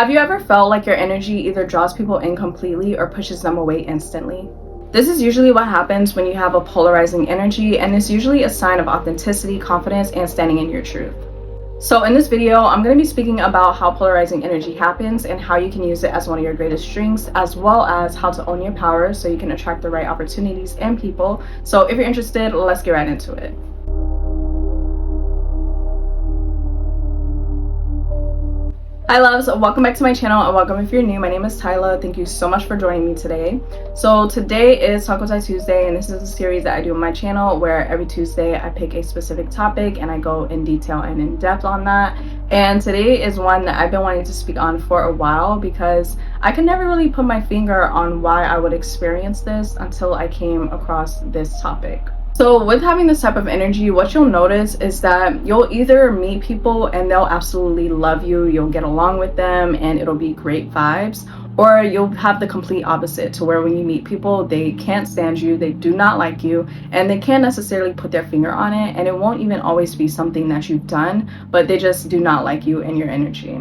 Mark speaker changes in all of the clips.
Speaker 1: Have you ever felt like your energy either draws people in completely or pushes them away instantly? This is usually what happens when you have a polarizing energy, and it's usually a sign of authenticity, confidence, and standing in your truth. So in this video, I'm going to be speaking about how polarizing energy happens and how you can use it as one of your greatest strengths, as well as how to own your power so you can attract the right opportunities and people. So if you're interested, let's get right into it. Hi loves, welcome back to my channel and welcome if you're new. My name is Tyla. Thank you so much for joining me today. So today is Tyy Tuesday, and this is a series that I do on my channel where every Tuesday I pick a specific topic and I go in detail and in depth on that. And today is one that I've been wanting to speak on for a while because I could never really put my finger on why I would experience this until I came across this topic. So with having this type of energy, what you'll notice is that you'll either meet people and they'll absolutely love you, you'll get along with them and it'll be great vibes, or you'll have the complete opposite to where when you meet people, they can't stand you, they do not like you, and they can't necessarily put their finger on it, and it won't even always be something that you've done, but they just do not like you and your energy.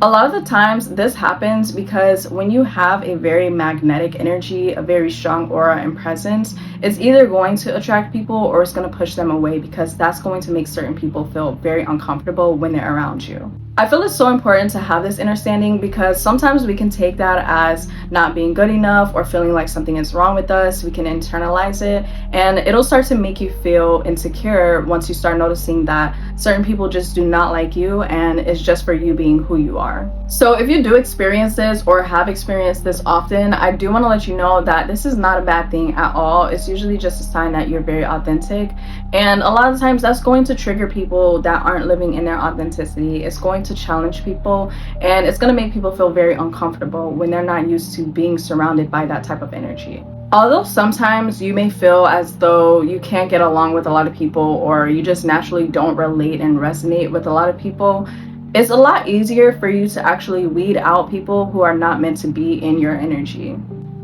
Speaker 1: A lot of the times this happens because when you have a very magnetic energy, a very strong aura and presence, it's either going to attract people or it's going to push them away, because that's going to make certain people feel very uncomfortable when they're around you. I feel it's so important to have this understanding because sometimes we can take that as not being good enough or feeling like something is wrong with us. We can internalize it and it'll start to make you feel insecure once you start noticing that certain people just do not like you and it's just for you being who you are. So if you do experience this or have experienced this often, I do want to let you know that this is not a bad thing at all. It's usually just a sign that you're very authentic, and a lot of times that's going to trigger people that aren't living in their authenticity. It's going to challenge people and it's going to make people feel very uncomfortable when they're not used to being surrounded by that type of energy. Although sometimes you may feel as though you can't get along with a lot of people or you just naturally don't relate and resonate with a lot of people, it's a lot easier for you to actually weed out people who are not meant to be in your energy.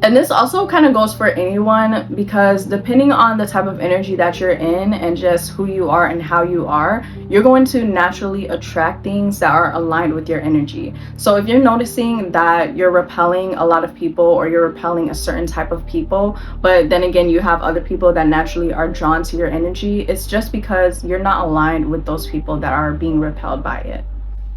Speaker 1: And this also kind of goes for anyone, because depending on the type of energy that you're in and just who you are and how you are, you're going to naturally attract things that are aligned with your energy. So if you're noticing that you're repelling a lot of people or you're repelling a certain type of people, but then again you have other people that naturally are drawn to your energy, it's just because you're not aligned with those people that are being repelled by it.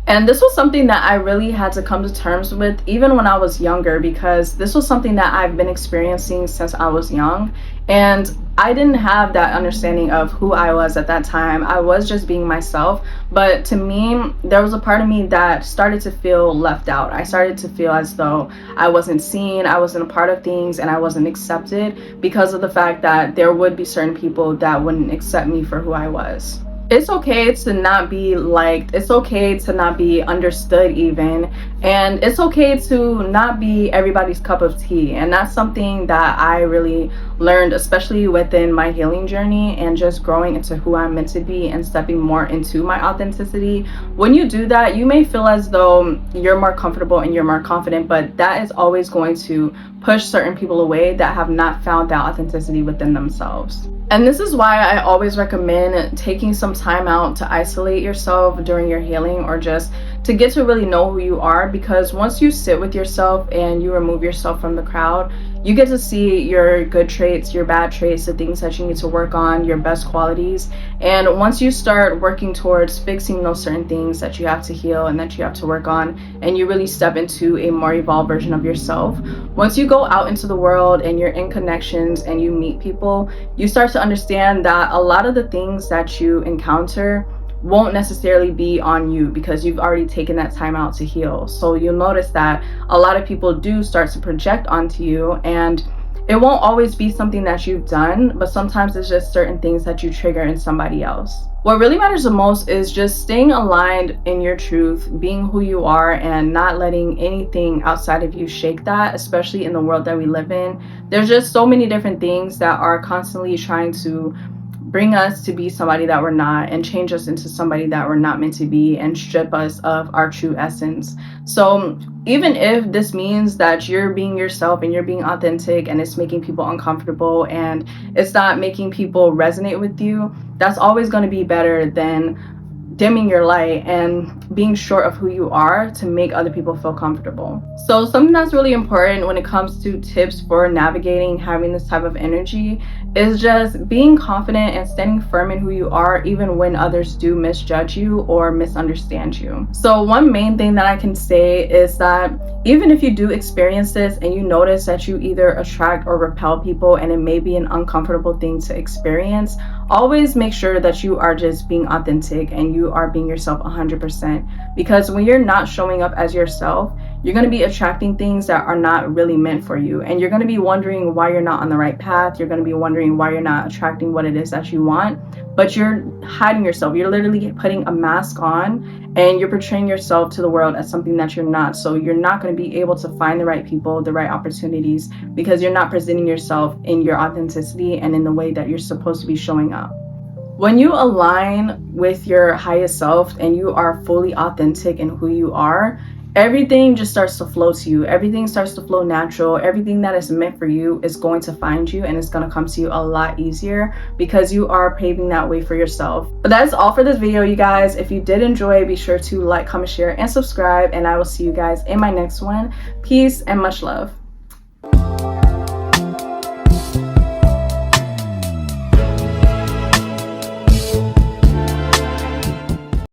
Speaker 1: And this was something that I really had to come to terms with even when I was younger, because this was something that I've been experiencing since I was young. And I didn't have that understanding of who I was at that time. I was just being myself. But to me, there was a part of me that started to feel left out. I started to feel as though I wasn't seen, I wasn't a part of things, and I wasn't accepted because of the fact that there would be certain people that wouldn't accept me for who I was. It's okay to not be liked, it's okay to not be understood even, and it's okay to not be everybody's cup of tea. And that's something that I really learned, especially within my healing journey and just growing into who I'm meant to be and stepping more into my authenticity. When you do that, you may feel as though you're more comfortable and you're more confident, but that is always going to push certain people away that have not found that authenticity within themselves. And this is why I always recommend taking some time out to isolate yourself during your healing, or just to get to really know who you are, because once you sit with yourself and you remove yourself from the crowd, you get to see your good traits, your bad traits, the things that you need to work on, your best qualities. And once you start working towards fixing those certain things that you have to heal and that you have to work on, and you really step into a more evolved version of yourself, once you go out into the world and you're in connections and you meet people, you start to understand that a lot of the things that you encounter won't necessarily be on you because you've already taken that time out to heal. So you'll notice that a lot of people do start to project onto you, and it won't always be something that you've done, but sometimes it's just certain things that you trigger in somebody else. What really matters the most is just staying aligned in your truth, being who you are, and not letting anything outside of you shake that, especially in the world that we live in. There's just so many different things that are constantly trying to bring us to be somebody that we're not and change us into somebody that we're not meant to be and strip us of our true essence. So even if this means that you're being yourself and you're being authentic and it's making people uncomfortable and it's not making people resonate with you, that's always going to be better than dimming your light and being sure of who you are to make other people feel comfortable. So something that's really important when it comes to tips for navigating having this type of energy is just being confident and standing firm in who you are, even when others do misjudge you or misunderstand you. So one main thing that I can say is that even if you do experience this and you notice that you either attract or repel people and it may be an uncomfortable thing to experience, always make sure that you are just being authentic and you are being yourself 100%, because when you're not showing up as yourself, you're going to be attracting things that are not really meant for you, and you're going to be wondering why you're not on the right path. You're going to be wondering why you're not attracting what it is that you want, but you're hiding yourself. You're literally putting a mask on and you're portraying yourself to the world as something that you're not. So you're not going to be able to find the right people, the right opportunities, because you're not presenting yourself in your authenticity and in the way that you're supposed to be showing up. When you align with your highest self and you are fully authentic in who you are, everything just starts to flow to you. Everything starts to flow natural. Everything that is meant for you is going to find you, and it's going to come to you a lot easier because you are paving that way for yourself. But that's all for this video, you guys. If you did enjoy, be sure to like, comment, share, and subscribe, and I will see you guys in my next one. Peace and much love.